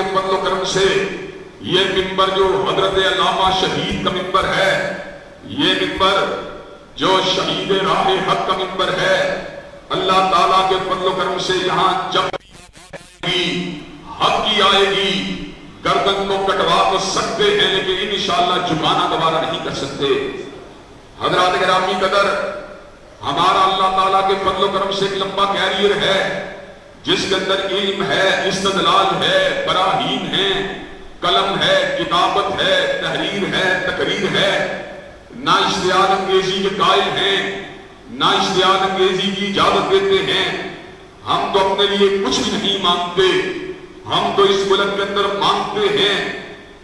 کے فضل و کرم سے یہ منبر جو حضرت علامہ شہید کا منبر ہے، یہ منبر جو شہید راہ حق کا منبر ہے، اللہ تعالیٰ کے فضل و کرم سے یہاں جب حق کی آئے گی گردن کو کٹوا تو سکتے ہیں لیکن انشاءاللہ جھکانا دوبارہ نہیں کر سکتے۔ حضرات گرامی قدر، ہمارا اللہ تعالیٰ کے فضل و کرم سے ایک لمبا کیریئر ہے جس کے اندر علم ہے، استدلال ہے، براہین ہے، قلم ہے، کتابت ہے، تحریر ہے، تقریر ہے، نہ اشتہار انگیزی کے قائل ہیں، نہ اشتہار انگیزی کی اجازت دیتے ہیں۔ ہم تو اپنے لیے کچھ بھی نہیں مانگتے، ہم تو اس ملک کے اندر مانگتے ہیں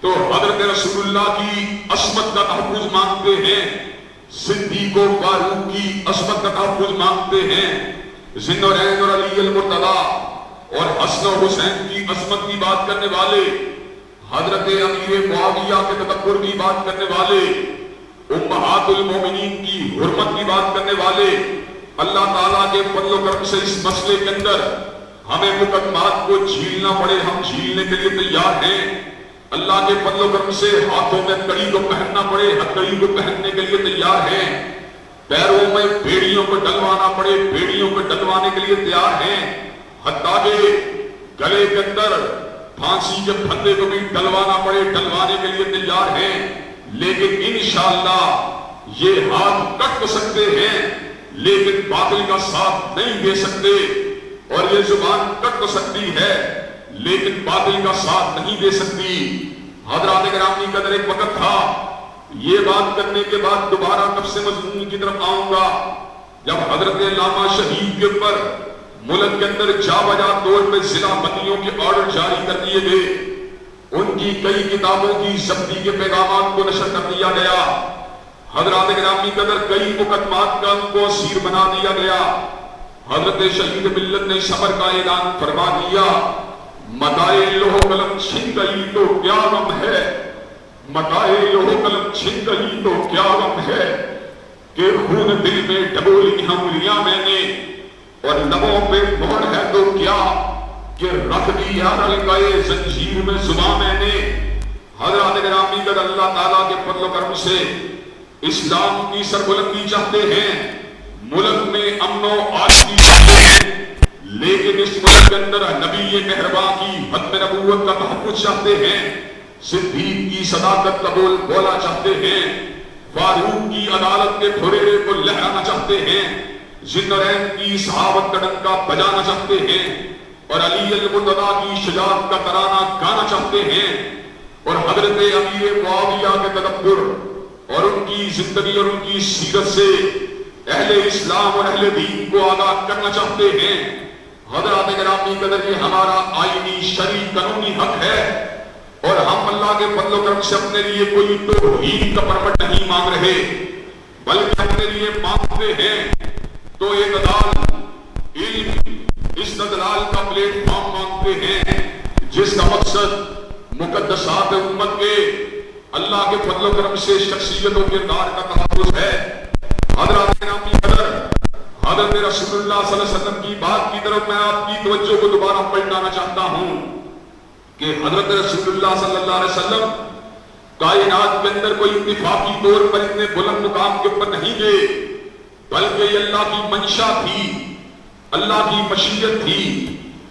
تو حضرت رسول اللہ کی عصمت کا تحفظ مانگتے ہیں، صدیق و فاروق کی عصمت کا تحفظ مانگتے ہیں، ذوالنورین اور علی المرتضیٰ اور حسن و حسین کی عصمت کی بات کرنے والے، حضرت امیر معاویہ کے تکبر کی بات کرنے والے، امہات المومنین کی حرمت کی بات کرنے والے، اللہ تعالیٰ کے فضل و کرم سے اس مسئلے کے اندر ہمیں مقدمات کو جھیلنا پڑے ہم جھیلنے کے لیے تیار ہیں۔ اللہ کے فضل و کرم سے ہاتھوں میں کڑی کو پہننا پڑے ہتھکڑی کو پہننے کے لیے تیار ہیں، پیروں میں بیڑیوں کو ڈلوانا پڑے بیڑیوں کو ڈلوانے کے لیے تیار ہیں، حتیٰ کہ گلے کے اندر پھانسی کے پھندے کو بھی ڈلوانا پڑے ڈلوانے کے لیے تیار ہیں، لیکن انشاءاللہ یہ ہاتھ کٹ تو سکتے ہیں لیکن باطل کا ساتھ نہیں دے سکتے، اور یہ زبان کٹ تو سکتی ہے لیکن باطل کا ساتھ نہیں دے سکتی۔ حضرات گرامی قدر، ایک وقت تھا، یہ بات کرنے کے بعد دوبارہ نفس مضمون کی طرف آؤں گا، جب حضرت علامہ شہید کے اوپر ملک کے اندر جا بجا طور پہ ضلع بندیوں کے آرڈر جاری کر دیے گئے، ان کی کئی کتابوں کی ضبطی کے پیغامات کو نشر کر دیا گیا، حضرات گرامی قدر کئی مقدمات کا ان کو اسیر بنا دیا گیا، حضرت شہید ملت نے صبر کا اعلان فرما دیا، متائے لوہ قلم چھن گئی تو کیا غم ہے، متائے لوہ قلم چھن گئی تو کیا غم ہے، کہ خون دل میں ڈبولی انگلیاں میں نے اور لبوں پہ مہر ہے تو کیا، کہ رکھ دیا رلقائے زنجیر میں زباں میں نے۔ حضرات گرامی قدر، اللہ تعالیٰ کے فضل و کرم سے اسلام کی سربلندی چاہتے ہیں، ملک میں امن و آزادی چاہتے ہیں، لیکن اس ملک کے اندر نبی مہرباں کی ختم نبوت کا تحفظ چاہتے ہیں، صدیق کی صداقت کا بولا چاہتے ہیں، فاروق کی عدالت کے پھریرے کو لہرانا چاہتے ہیں، ذوالنورین کی صحابت کا ڈنکا بجانا چاہتے ہیں، اور علی المرتضیٰ کی شجاعت کا ترانہ گانا چاہتے ہیں، اور حضرت امیر معاویہ کے تکبر اور ان کی زندگی اور ان کی سیرت سے اہل اسلام اور اہل دین کو آگاہ کرنا چاہتے ہیں۔ حضرات گرامی قدر، یہ ہمارا آئینی شرعی قانونی حق ہے، اور ہم اللہ کے فضل و کرم سے اپنے لیے کوئی توحید کا پرمٹ نہیں مانگ رہے، بلکہ اپنے لیے مانگتے ہیں تو اعتدال، علم، استدلال کا پلیٹ فارم مانگتے ہیں، جس کا مقصد مقدسات امت کے اللہ کے فضل و کرم سے شخصیت و کردار کا تحفظ ہے۔ حضرات گرامی قدر، حضرت رسول اللہ صلی اللہ علیہ وسلم کی بات کی طرف میں آپ کی توجہ کو دوبارہ پلٹانا چاہتا ہوں کہ حضرت رسول اللہ صلی اللہ علیہ وسلم کائنات کے اندر کوئی اتفاقی طور پر اتنے بلند مقام کے اوپر نہیں گئے، بلکہ یہ اللہ کی منشا تھی، اللہ کی مشیت تھی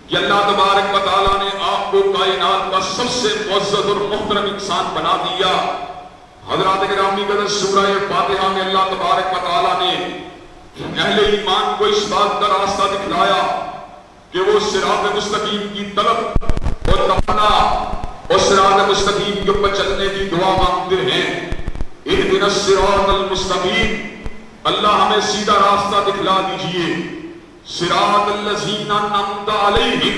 کہ اللہ تبارک و تعالیٰ نے آپ کو کائنات کا سب سے معزز اور محترم انسان بنا دیا۔ حضرات گرامی قدر، سورہ فاتحہ میں اللہ تبارک و تعالیٰ نے اہل ایمان کو اس بات کا راستہ دکھلایا کہ وہ صراط مستقیم کی طلب اور تمنا اور صراط مستقیم کے اوپر چلنے کی دعا مانگتے ہیں۔ اہدنا الصراط المستقیم، اللہ ہمیں سیدھا راستہ دکھلا دیجئے، صراط الذین انعمت علیہم،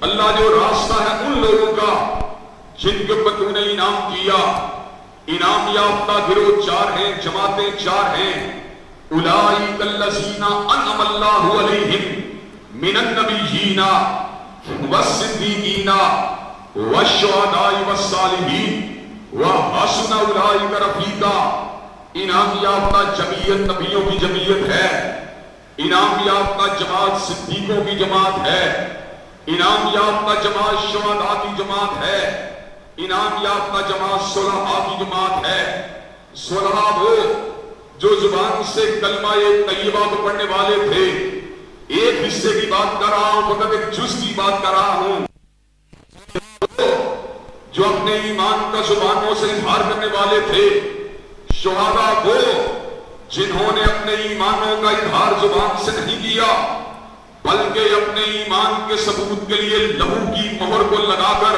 اللہ جو راستہ ہے ان لوگوں کا جن کے اوپر تو نے انعام کیا۔ انعام یافتہ گروہ چار ہیں، جماعتیں چار ہیں، اولئک الذین انعم اللہ علیہم من النبیین والصدیقین والشہداء والصالحین وحسن اولئک رفیقا۔ انعام یافتہ جمعیت نبیوں کی جمعیت ہے، انعام یافتہ جماعت صدیقوں کی جماعت ہے، انعام یافتہ جماعت شہداء کی جماعت ہے، انعام یافتہ جماعت صلحاء کی جماعت ہے۔ صلحاء وہ جو زبان سے کلمہ طیبہ کو پڑھنے والے تھے۔ ایک حصے کی بات کر رہا ہوں، فقط ایک جز کی بات کر رہا ہوں۔ جو اپنے ایمان کا زبانوں سے اظہار کرنے والے تھے۔ شہداء وہ جنہوں نے اپنے ایمانوں کا اظہار زبان سے نہیں کیا، بلکہ اپنے ایمان کے ثبوت کے لیے لہو کی مہر کو لگا کر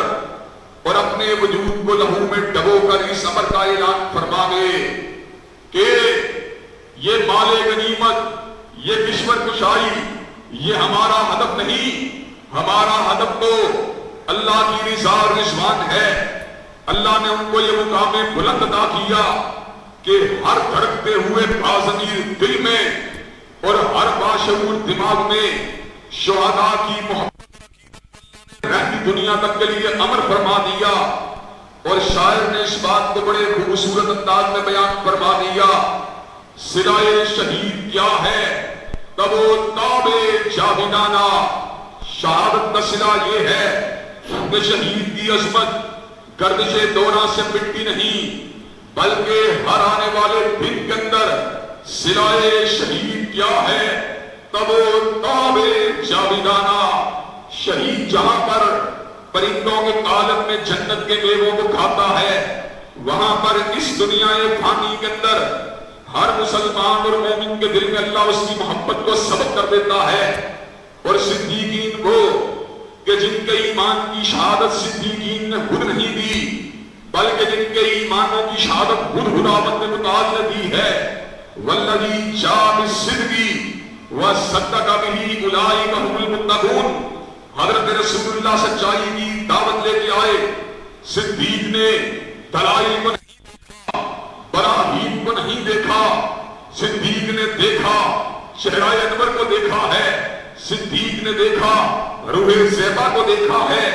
اور اپنے وجود کو لہو میں ڈبو کر اس امر کا اعلان فرما گئے کہ یہ مال غنیمت، یہ کشور کشائی، یہ ہمارا ہدف نہیں۔ ہمارا ہدف تو اللہ کی رضا اور رضوان ہے۔ اللہ نے ان کو یہ مقام بلند عطا کیا کہ ہر دھڑکتے ہوئے باضمیر دل میں اور ہر باشعور دماغ میں شہداء کی محبت رہتی دنیا تک کے لیے امر فرما دیا۔ اور شاعر نے اس بات کو بڑے خوبصورت انداز میں بیان فرما دیا، صلائے شہید کیا ہے تب و تاب جاویدانہ۔ شہادت کا صلہ یہ ہے کہ شہید کی عظمت گردش دورہ سے مٹتی نہیں، بلکہ ہر آنے والے دن کے اندر صلائے شہید کیا ہے تب و تاب جاویدانہ۔ شہید جہاں پر پرندوں کے عالم میں جنت کے میووں کو کھاتا ہے، وہاں پر اس دنیا فانی کے اندر ہر مسلمان اور مومن کے دل میں اللہ اس کی محبت کو سبق کر دیتا ہے۔ اور صدیقین وہ کہ جن کے ایمان کی شہادت صدیقین نے خود نہیں دی، بلکہ جن کے ایمانوں کی شہادت خود خداوند نے متعال دی ہے۔ والذی جاء بالصدق وصدق بہ اولئک هم المتقون۔ حضرت رسول اللہ سچائی کی دعوت لے کے آئے، صدیق نے دلائل کو نہیں دیکھا، براہین کو نہیں دیکھا، صدیق نے دیکھا چہرہ انور کو دیکھا ہے، صدیق نے دیکھا روح زیبا کو دیکھا ہے،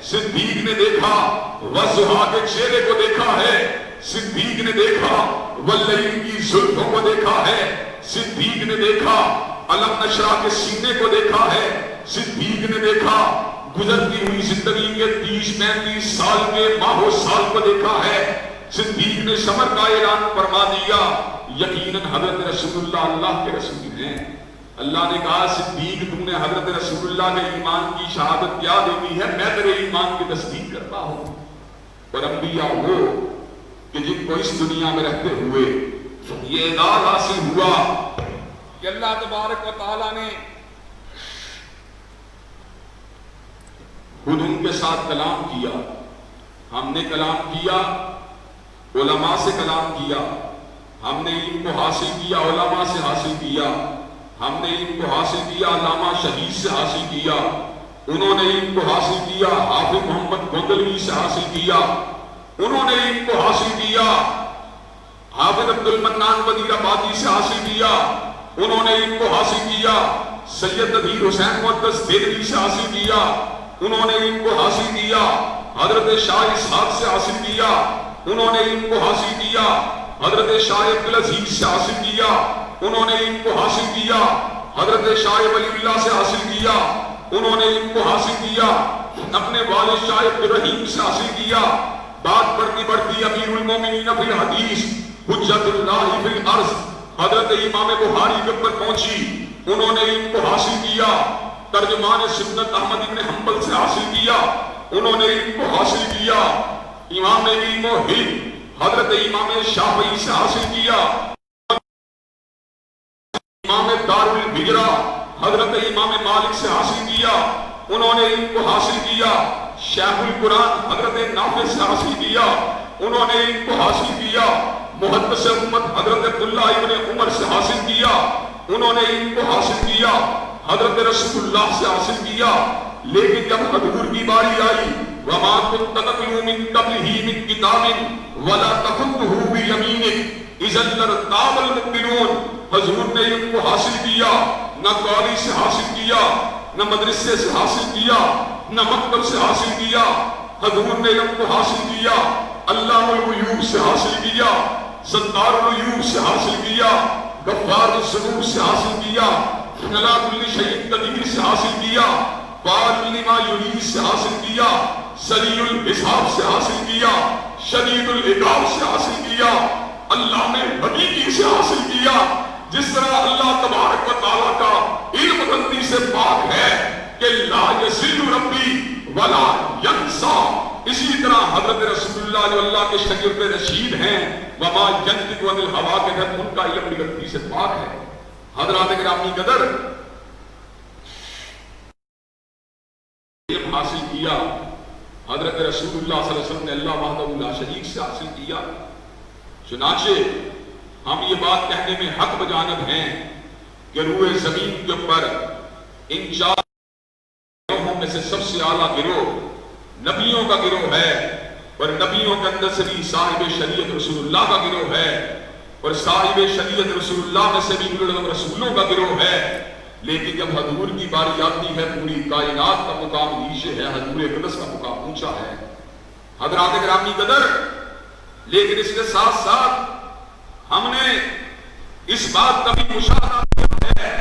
صدیق نے دیکھا وضحا کے چہرے کو دیکھا ہے، صدیق نے دیکھا واللیل کی زلفوں کو دیکھا ہے، صدیق نے دیکھا علم نشرہ کے سینے کو دیکھا ہے، صدیق نے دیکھا گزرتی ہوئی زندگی کے 30-35 سال کے ماہ و سال کو دیکھا ہے۔ صدیق نے ثمر کا اعلان فرما دیا، یقیناً حضرت رسول اللہ کے رسول ہیں۔ اللہ نے کہا صدیق تم نے حضرت رسول اللہ کے ایمان کی شہادت کیا دینی ہے، میں تیرے ایمان کی تصدیق کرتا ہوں۔ اور انبیاء وہ کہ جن کو اس دنیا میں رہتے ہوئے یہ اعزاز حاصل ہوا کہ اللہ تبارک و تعالیٰ نے خود ان کے ساتھ کلام کیا۔ ہم نے کلام کیا، علماء سے کلام کیا، ہم نے علم کو حاصل کیا، علماء سے حاصل کیا، ہم نے علم کو حاصل کیا، علامہ شہید سے حاصل کیا، انہوں نے علم کو حاصل کیا، حافظ محمد گوندلوی سے حاصل کیا، انہوں نے علم کو حاصل کیا، حافظ عبد المنان وزیر آبادی سے حاصل کیا، انہوں نے علم کو حاصل کیا، سید نذیر حسین مقدس دہلوی سے حاصل کیا، انہوں نے علم کو حاصل کیا، حضرت شاہ اسحاق سے حاصل کیا، انہوں نے علم کو حاصل کیا، حضرت شاہ عبدالعزیز سے حاصل کیا، انہوں نے علم کو حاصل کیا، حضرت شاہ ولی اللہ سے حاصل کیا، انہوں نے علم کو حاصل کیا، اپنے والد شاہ عبدالرحیم سے حاصل کیا۔ بات بڑھتی بڑھتی امیر المومنین فی الحدیث حجت اللہ فی الارض حضرت امام بخاری کے پر پہنچی، انہوں نے علم کو حاصل کیا۔ ترجمان سنت احمد بن حنبل سے حاصل کیا، انہوں نے علم کو حاصل کیا۔ امام علم و حلم حضرت امام شافعی سے حاصل کیا، امام دار الہجرہ حضرت امام مالک سے حاصل کیا، انہوں نے علم کو حاصل کیا۔ شیخ القرآن حضرت نافع سے حاصل کیا، انہوں نے علم کو حاصل کیا۔ محدث امت حضرت عبداللہ ابن عمر سے حاصل کیا، انہوں نے علم کو حاصل کیا۔ حضرت رسول اللہ سے حاصل کیا، لیکن جب حضور کی باری آئی وَمَا كُنْتَ تَتْلُو مِن قَبْلِهِ مِن كِتَابٍ وَلَا تَخُطُّهُ بِيَمِينِكَ إِذًا لَارْتَابَ الْمُبْطِلُونَ حضور نے علم کو حاصل کیا، نہ کالج سے حاصل کیا، نہ مدرسے سے حاصل کیا، نہ مکتب سے حاصل کیا، حضور نے علم کو حاصل کیا، علام الغیوب سے حاصل کیا، ستار الغیوب سے حاصل کیا، غفار الذنوب سے حاصل کیا، علی کل شیء قدیر سے حاصل کیا۔ قال لما یرید سے حاصل کیا، سریع الحساب سے حاصل کیا، شدید العقاب سے حاصل کیا، اللہ نے حقیقی سے حاصل کیا۔ جس طرح اللہ تبارک و تعالیٰ کا علم غلطی سے پاک ہے کہ لا یضل ربی ولا ینسا، اسی طرح حضرت رسول اللہ جو اللہ کے شاگرد رشید ہیں وما ینطق عن الہوا کے گھر، ان کا علم غلطی سے پاک ہے۔ حضرات گرامی قدر، علم حاصل کیا حضرت رسول اللہ صلی اللہ علیہ وسلم نے اللہ وحدہ لا شریک سے حاصل کیا۔ چنانچہ ہم یہ بات کہنے میں حق بجانب ہیں کہ روح زمین کے اوپر ان چار گروہوں میں سے سب سے اعلیٰ گروہ نبیوں کا گروہ ہے، اور نبیوں کے اندر سے بھی صاحب شریعت رسول اللہ کا گروہ ہے، اور صاحب شریعت رسول اللہ میں سے بھی رسولوں کا گروہ ہے۔ لیکن جب حضور کی باری آتی ہے، پوری کائنات کا مقام نیچے ہے، حضور اقدس کا مقام اونچا ہے۔ حضرات گرامی قدر، لیکن اس کے ساتھ ساتھ ہم نے اس بات کا بھی مشاہدہ کیا ہے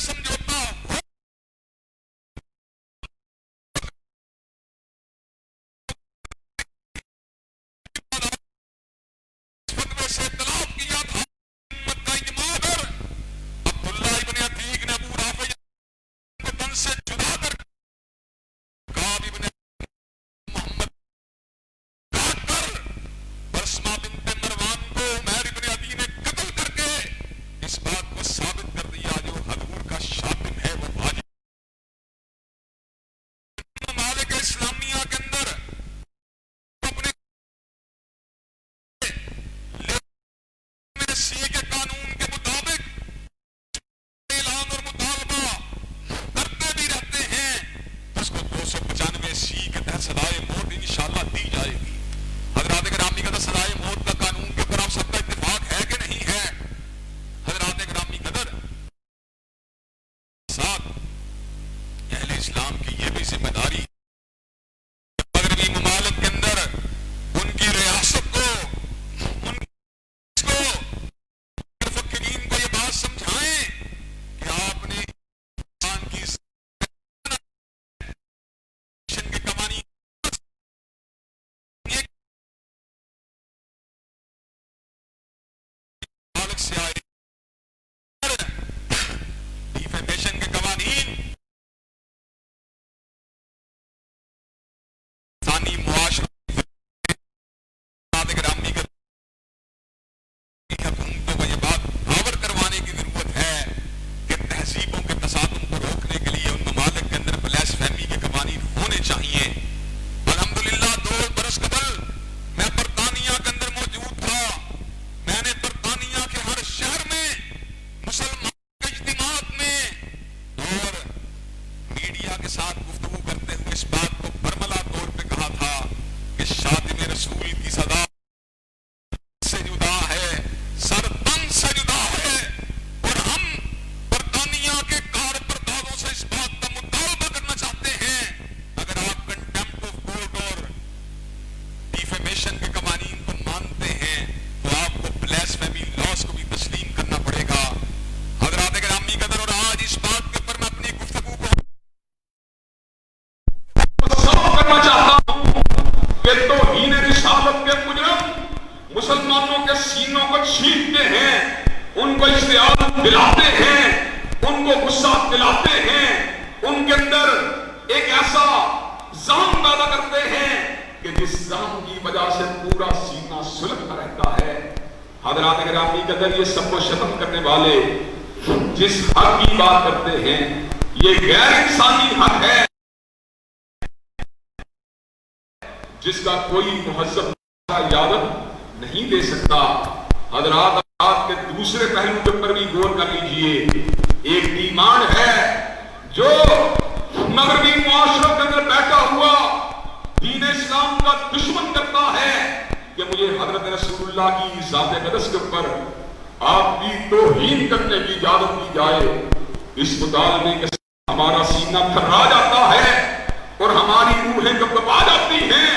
سمجھوتا فتوے سے اختلاف کیا تھا امت کا اجماع کر عبداللہ ابن عتیق نے ابو رافع کو تن سے جدا کر کعب ابن محمد کاٹ کر برسمہ بنت مروان کو عمیر ابن عدی نے قتل کر کے اس بات کو ثابت کر دیا جو حضور کا شاطم ہے وہ واجب ممالک اسلامیہ کے اندر اپنے سی کے قانون کے مطابق اعلان اور مطالبہ کرتے بھی رہتے ہیں جس کو 295 سی کے تحت سزائے موت انشاءاللہ دی جائے گی. حضرات گرامی کا سزائے موت کا قانون کے اوپر آپ سب کا اتفاق ہے کہ نہیں ہے؟ حضرات گرامی قدر ساتھ اہل اسلام کی یہ بھی ذمہ داری مغربی ممالک کے اندر ان کی ریاست کو ان کو مفکرین کو یہ بات سمجھائیں کہ آپ نے انسان کی کے قوانین مالک سے آئے ڈیفیمیشن کے قوانین ثانی معاشرہ گرامی کا حکومتوں کو یہ بات باور کروانے کی ضرورت ہے کہ تہذیبوں کے تصادم کو روکنے کے لیے ان ممالک کے اندر بلیس فہمی کے قوانین ہونے چاہیے. الحمدللہ 2 برس قبل میں برطانیہ کے اندر موجود تھا. میں نے برطانیہ کے ہر شہر میں مسلمان کے اجتماعات میں اور میڈیا کے ساتھ گفتگو کرتے ہوئے اس بات کو برملا طور پہ کہا تھا کہ شاطم رسول کی صدا سے جدا ہے، سر تن سے جدا ہے، اور ہم برطانیہ کے کار پردازوں سے اس بات کا مطالبہ کرنا چاہتے ہیں اگر آپ کنٹمپٹ آف کورٹ اور ڈیفیمیشن کے قوانین کو مانتے ہیں تو آپ کو بلیسفیمی لاس کو بھی تسلیم کرنا پڑے گا. حضرات گرامی قدر اور آج اس بات کے اوپر میں اپنی گفتگو کو صاف کرنا چاہتا ہوں کہ توہین رسالت کے مجرم مسلمانوں کے سینوں کو چھینتے ہیں، ان کو اشتعال دلاتے ہیں، ان کو غصہ دلاتے ہیں، ان کے اندر ایک ایسا زخم پیدا کرتے ہیں کہ جس زخم کی وجہ سے پورا سینہ سلگتا رہتا ہے. حضرات گرامی قدر یہ سب کو ختم کرنے والے جس حق کی بات کرتے ہیں یہ غیر انسانی حق ہے جس کا کوئی مہذب اجازت نہیں دے سکتا. حضرات آپ کے دوسرے پہلو کے اوپر بھی غور کر لیجئے. ایک ڈیمانڈ ہے جو مغربی معاشروں کے اندر بیٹھا ہوا دین اسلام کا دشمن کرتا ہے کہ مجھے حضرت رسول اللہ کی ذات اقدس کے اوپر آپ کی توہین کرنے کی اجازت دی جائے. اس مطالبے کے ساتھ ہمارا سینہ تھرا جاتا ہے اور ہماری روحیں کپکپا جاتی ہیں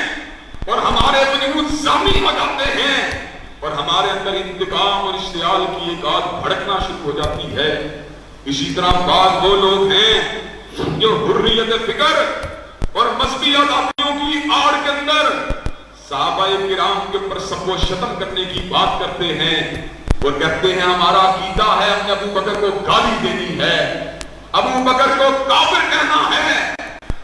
اور ہمارے وجود زخمی ہو جاتے ہیں اور ہمارے اندر انتقام اور اشتعال کی ایک آگ بھڑکنا شروع ہو جاتی ہے. اسی طرح بعض وہ لوگ ہیں جو حریت فکر اور مذہبی آزادیوں کی آڑ کے اندر صحابہ کرام کے اوپر سب و شتم کرنے کی بات کرتے ہیں اور کہتے ہیں ہمارا عقیدہ ہے ہم نے ابو بکر کو گالی دینی ہے، ابو بکر کو کافر کہنا ہے.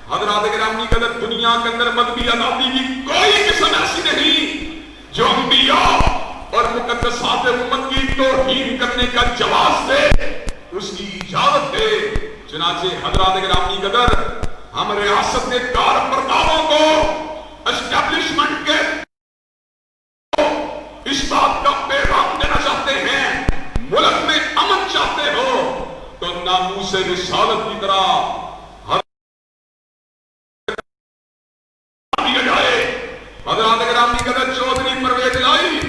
حضرات گرامی قدر دنیا کے اندر مذہبی آزادی کی کوئی قسم ایسی نہیں جو انبیاء اور مقدسات امت کی توہین کرنے کا جواز دے، اس کی اجازت دے. چنانچہ حضرات گرامی قدر ہم ریاست کے کار پرداروں کو اسٹیبلشمنٹ کے اس بات کا پیغام دینا چاہتے ہیں ملک میں امن چاہتے ہو تو ناموس رسالت کی طرح حضرات گرامی قدر چودھری پرویز لائی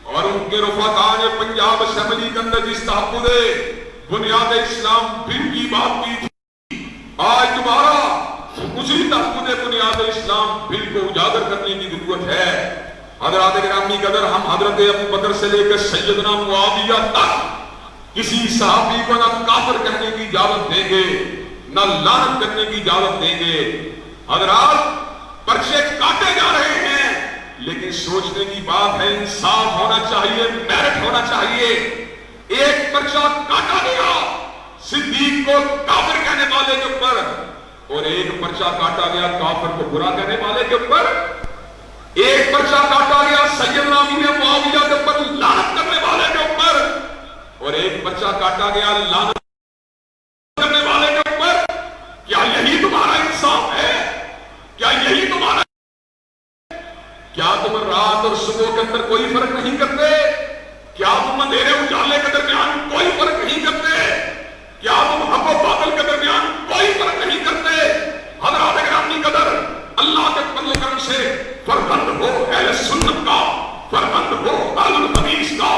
اور ان کے رفقا نے پنجاب اسمبلی کے اندر جس تحفظ بنیاد اسلام بل کی بات کی تھی، آج دوبارہ اسی تحفظ بنیاد اسلام بل کو اجاگر کرنے کی ضرورت ہے. حضرات گرامی قدر ہم حضرت ابو بکر سے لے کر سیدنا معاویہ تک کسی صحابی کو نہ کافر کہنے کی اجازت دیں گے نہ لعنت کرنے کی اجازت دیں گے۔ حضرات پرچے کاٹے جا رہے ہیں، لیکن سوچنے کی بات ہے، انصاف ہونا چاہیے، میرٹ ہونا چاہیے۔ ایک پرچہ کاٹا گیا صدیق کو کافر کہنے والے کے اوپر، اور ایک پرچہ کاٹا گیا کافر کو برا کہنے والے کے اوپر۔ ایک پرچہ کاٹا گیا سیدنا امیر معاویہ کے اوپر لعنت کرنے والے کے اوپر، اور ایک پرچہ کاٹا گیا لعنت کرنے والے کے اوپر۔ کیا یہی تمہارا انصاف ہے؟ کیا یہی تمہارا؟ کیا تم رات اور صبح کے اندر کوئی فرق نہیں کرتے؟ کیا تم اندھیرے اجالے کے درمیان کوئی فرق نہیں کرتے؟ کیا تم حق و باطل کے درمیان کوئی فرق نہیں کرتے؟ حضرات گرامی قدر، اللہ کے فضل و کرم سے فرزند ہو اہل سنت کا، فرزند ہو اہل الحدیث کا،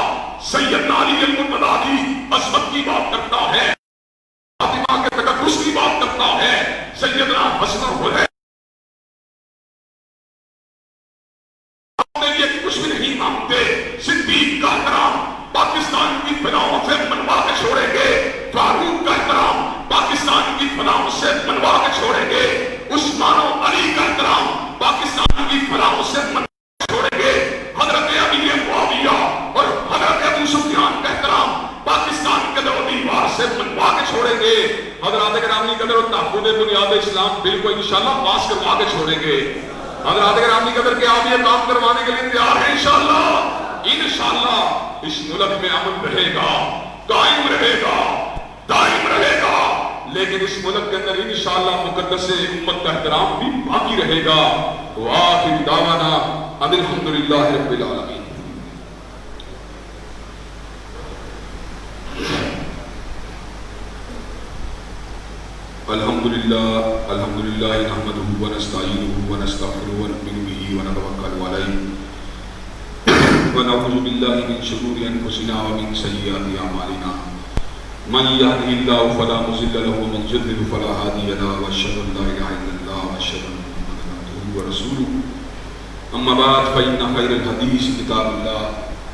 سیدنا علی المرتضیٰ کی عظمت کی بات کرتا ہے، فاطمہ کے تقدس کی بات کرتا ہے، سیدنا حسن الحسین کچھ بھی نہیں مانگتے۔ صدیق کا احترام پاکستان کی فضاؤں سے منوا کے چھوڑیں گے، فاروق کا احترام پاکستان کی فضاؤں سے منوا کے چھوڑیں گے، عثمان و علی کا احترام پاکستان کی فضاؤں سے منوا کے چھوڑیں گے، حضرت امیر معاویہ اور حضرت ابو سفیان کا احترام پاکستان کے دو دیوار سے منوا کے چھوڑیں گے۔ حضرات گرامی قدر و تحفظ بنیاد اسلام بل کو انشاءاللہ پاس کروا کے چھوڑیں گے۔ حضرات گرامی قدر کے آپ یہ کام کروانے کے لیے تیار ہیں انشاءاللہ؟ انشاءاللہ اس ملک میں امن رہے گا، قائم رہے گا، دائم رہے گا، لیکن اس ملک کے اندر انشاءاللہ مقدس امت کا احترام بھی باقی رہے گا۔ وآخر دعوانا ان الحمدللہ رب العالمین۔ الحمدللہ نحمده ونستعینه ونستغفره ونؤمن به ونتوکل علیہ ونعوذ باللہ من شرور انفسنا ومن سیئات اعمالنا من یهده اللہ فلا مضل له ومن یضلل فلا هادی له واشهد ان لا اله الا اللہ واشهد ان محمدا عبده ورسولہ اما بعد فإن خیر الحدیث کتاب اللہ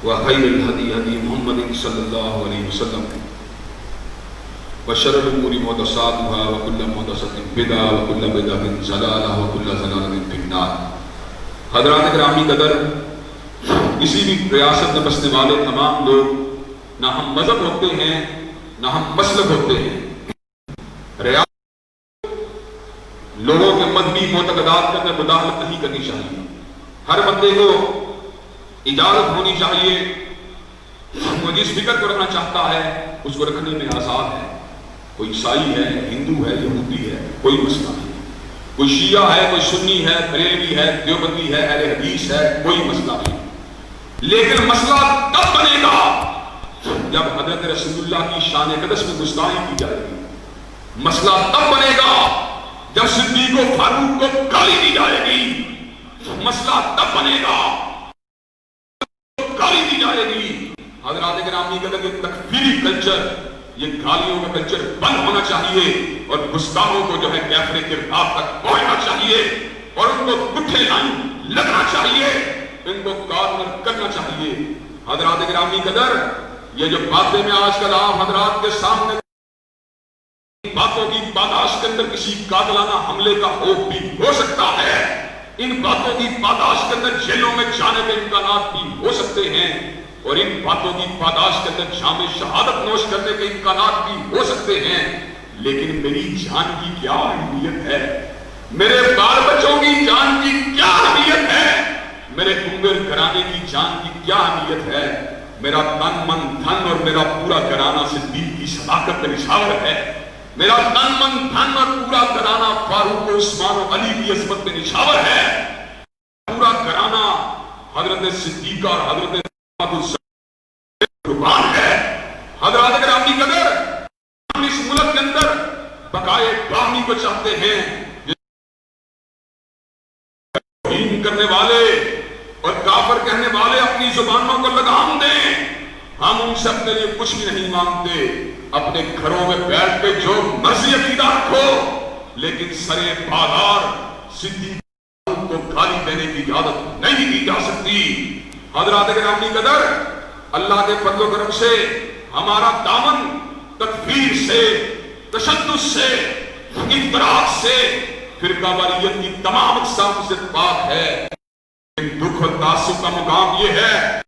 وخیر الہدی ہدی محمد صلی اللہ علیہ وسلم وشر الامور محدثاتها وكل محدثة بدعة وكل بدعة ضلالة وكل ضلالة في النار۔ حضرات گرامی قدر، کسی بھی ریاست میں بسنے والے تمام لوگ نہ ہم مذہب ہوتے ہیں نہ ہم مسلک ہوتے ہیں۔ ریاست لوگوں کے مذہبی معتقدات کے اندر مداخلت نہیں کرنی چاہیے۔ ہر بندے کو اجازت ہونی چاہیے، وہ جس فکر کو رکھنا چاہتا ہے اس کو رکھنے میں آزاد ہے۔ کوئی عیسائی ہے، ہندو ہے، یہودی ہے، کوئی مسئلہ نہیں۔ کوئی شیعہ ہے، کوئی سنی ہے، بریلوی ہے، دیوبندی ہے، اہل حدیث ہے، کوئی مسئلہ نہیں۔ لیکن مسئلہ تب بنے گا جب حضرت رسول اللہ کی شان اقدس میں گستاخی کی جائے گی۔ مسئلہ تب بنے گا جب صدیق و فاروق کو گالی دی جائے گی۔ مسئلہ تب بنے گا گالی دی جائے گی۔ حضرات گرامی قدر یہ تکفیری کلچر، یہ گالیوں کا کلچر بند ہونا چاہیے، اور گستاخوں کو جو ہے کیفرے کے رات تک پہنچنا چاہیے، اور ان کو گٹھے لائن لگنا چاہیے، ان کو کارنر کرنا چاہیے۔ حضرات گرامی قدر، یہ جو باتیں میں آج کل آپ حضرات کے سامنے باتوں کی پاداش کے اندر کسی قاتلانہ حملے کا خوف بھی ہو سکتا ہے، ان باتوں کی پاداش کے اندر جیلوں میں جانے کے امکانات بھی ہو سکتے ہیں، اور ان باتوں کی پاداش کے اندر جام شہادت نوش کرنے کے امکانات بھی ہو سکتے ہیں، لیکن میری جان کی کیا اہمیت ہے؟ میرے بال بچوں کی جان کی کیا اہمیت ہے؟ میرے کنگر گھرانے کی جان کی کیا اہمیت ہے؟ میرا تن من دھن اور میرا پورا گھرانہ صدیق کی صداقت کا نچھاور ہے۔ میرا تن من دھن اور پورا گھرانہ فاروق و عثمان و علی کی عظمت میں نچھاور ہے۔ پورا گھرانہ حضرت صدیقہ اور حضرت قربان ہے۔ حضرات گرامی قدر، ہم اس ملک کے اندر بقائے باہمی کو چاہتے ہیں، دین کرنے والے اور کافر کہنے والے اپنی زبانوں کو لگام دیں۔ ہم ان سے اپنے لیے کچھ بھی نہیں مانگتے، اپنے گھروں میں بیٹھ کے جو مرضی عقیدہ رکھو، لیکن سرے بازار صدیق کو گالی دینے کی اجازت نہیں دی جا سکتی۔ حضرات گرامی قدر، اللہ کے فضل و کرم سے ہمارا دامن تکفیر سے، تشدد سے، افراط سے، فرقہ واریت کی تمام اقسام سے پاک ہے۔ دکھ اور تعصب کا مقام یہ ہے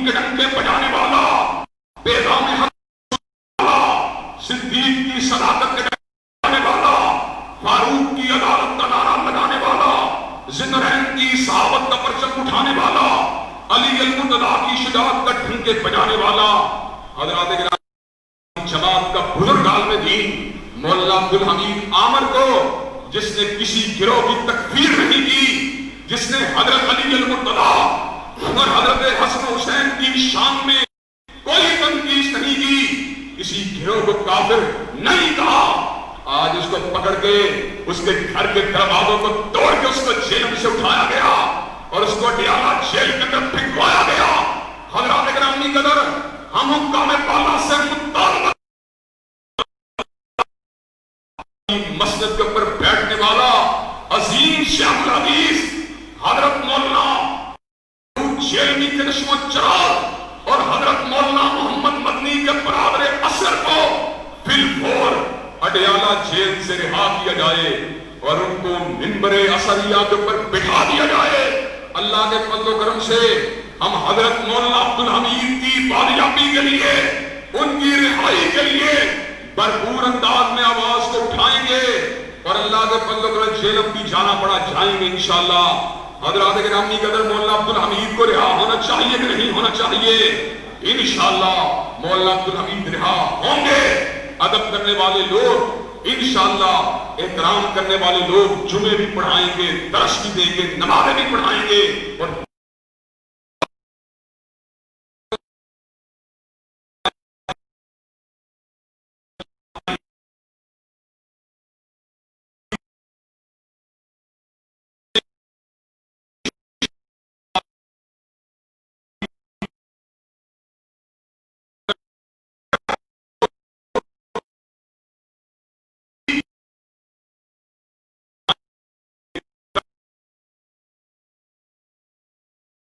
کے ڈنکے بجانے والا، پیغام حق والا، صدیق کی صداقت کے ڈنکے بجانے والا، فاروق کی عدالت کا نعرہ لگانے والا، ذوالنورین کی صحابت کا پرچم اٹھانے والا، علی المرتضیٰ کی شجاعت کا ڈنکے بجانے والا، حضرات گرامی جماعت کا بزرگ عالم دین مولانا عبدالحمید عامر کو، جس نے کسی گروہ کی تکفیر نہیں کی، جس نے حضرت علی المرتضیٰ اور حضرت حسن حسین کی شان میں کوئی تنقید نہیں کی، کسی گروہ کو کافر نہیں کہا، آج اس کو پکڑ کے اس کے گھر کے دروازوں کو توڑ کے اس کو جیل سے اٹھایا گیا اور اس کو ڈیالہ جیل کے اندر پھینکوایا گیا۔ حضرات گرامی قدر، ہم حکام بالا سے مطالبہ مسجد کے اوپر بیٹھنے والا عظیم شیخ الحدیث حضرت مولانا شیرنی کے نشم و چراغ اور حضرت مولانا محمد مدنی کے برادر اثر کو بالفور اڈیالہ جیل سے رہا کیا جائے اور ان کو منبر اثریہ کے اوپر بٹھا دیا جائے۔ اللہ کے فضل و کرم سے ہم حضرت مولانا عبدالحمید کی بازیابی کے لیے، ان کی رہائی کے لیے بھرپور انداز میں آواز کو اٹھائیں گے اور اللہ کے فضل و کرم جیل بھی جانا پڑا جائیں گے انشاءاللہ۔ حضرات گرامی قدر، مولانا عبدالحمید کو رہا ہونا چاہیے کہ نہیں ہونا چاہیے؟ انشاءاللہ مولانا عبدالحمید رہا ہوں گے۔ ادب کرنے والے لوگ انشاءاللہ، احترام کرنے والے لوگ جمعے بھی پڑھائیں گے، درس بھی دیں گے، نمازیں بھی پڑھائیں گے اور